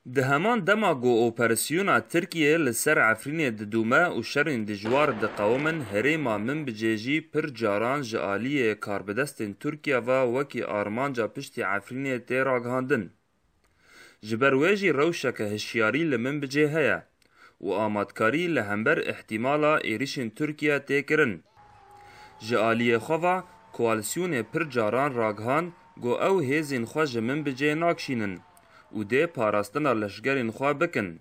ده همان دما گو اوپراسیونا ترکیه لسر عفرینê didûme û şerên dijwar diqewimin herêma min bicêjî pir caran ji aliyê karbidestên Tirkiye ve wekî armanca piştî Efrînê tê ragihandin. Ji ber wê jî rewşeke hişyarî li min bicê heye û amadkarî li hember ihtimala êrişên Tirkiye tê kirin. Ji aliyê xwe ve koalisyonê pir caran ragihand got ew hêzên xwe ji min bicê nakişînin û dê parastina leşgerên xwe bikin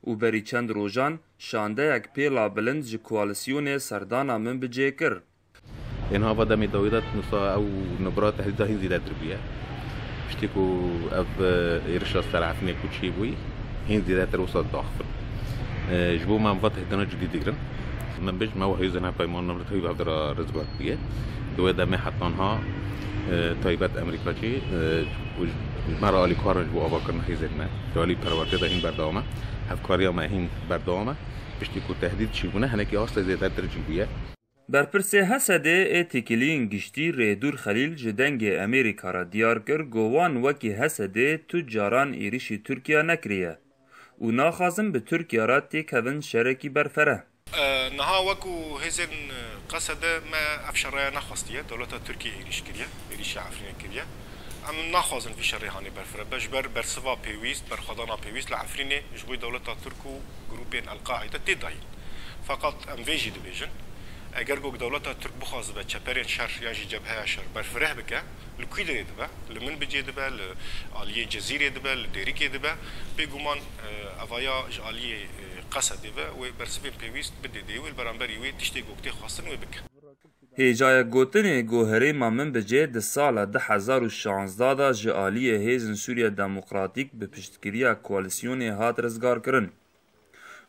û berî çend rojan şandeyek pêla bilind ji koalisyonê serdana min bicê kir. إنها بدا متواجدة نصا أو نبرات تهديدها هنزي دا تربية بشتكو أب إيرشا سرعفني كوتشي بوي هنزي دا تروسا ضعف جبو ما مفات هدنا جديد جرن من بيج ما هو هيزنا بايمان نمرت هيو عبدالله رزقات بيه دو دا ما حطانها طيبات أمريكا جي مرة علي كارن جبو أباكرنا هيزنا دالي پرورده دا هين بردامه هفكاريا ما هين بردامه بشتكو تهديد شيبونه هنكي أصلا زيادة ترجي بيه Berpirsê Hesedê ê têkiliyên giştî Rêdûr Xelîl ji dengê Amerîka re diyar kir gowan wekî Hesedê tu caran êrişî Tirkiye nekiriye û naxwazin bi Tirkiye re têkevin şerekî berfere. Niha wekû hêzên Qesedê me ev şerreya nexwastiye dewleta Tirkiye êriş kiriye, êrişî Efrînê kiriye. Em naxwazin vî şerrê hanê berfere be ji ber bersiva pêwîst, berxwedana pêwîst li Efrînê ji bo dewleta Tirk û grûpên El-Qaîde tê dayîn. Fakat em vê jî dibêjin اگر گوگ دولت ترک بخواست به چپرین شر یا جبهه شر برفره بکه لکوی داره دبه لمن بجی دبه لعالیه جزیره دبه لدریکه دبه بگومان اوایا عالیه قصد دبه و برسبین پیوست بده دیو البرانبری و تشتی گوگتی خواستن و بکه هیجای گوتنê goherêma min bicê di sala 2016 da ji aliyê Hêzên Sûriya Demokratîk bi piştgiriya koalisyonê hat rizgarkirin.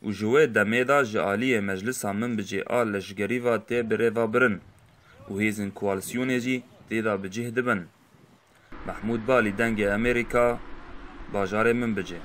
û ji wê demê da ji aliyê meclisa min bicê a leşgerî ve tê birêvebirin û hêzên koalisyonê jî têda bicih dibin. Mehmûd Balî dengê Amerîka, bajarê min bicê.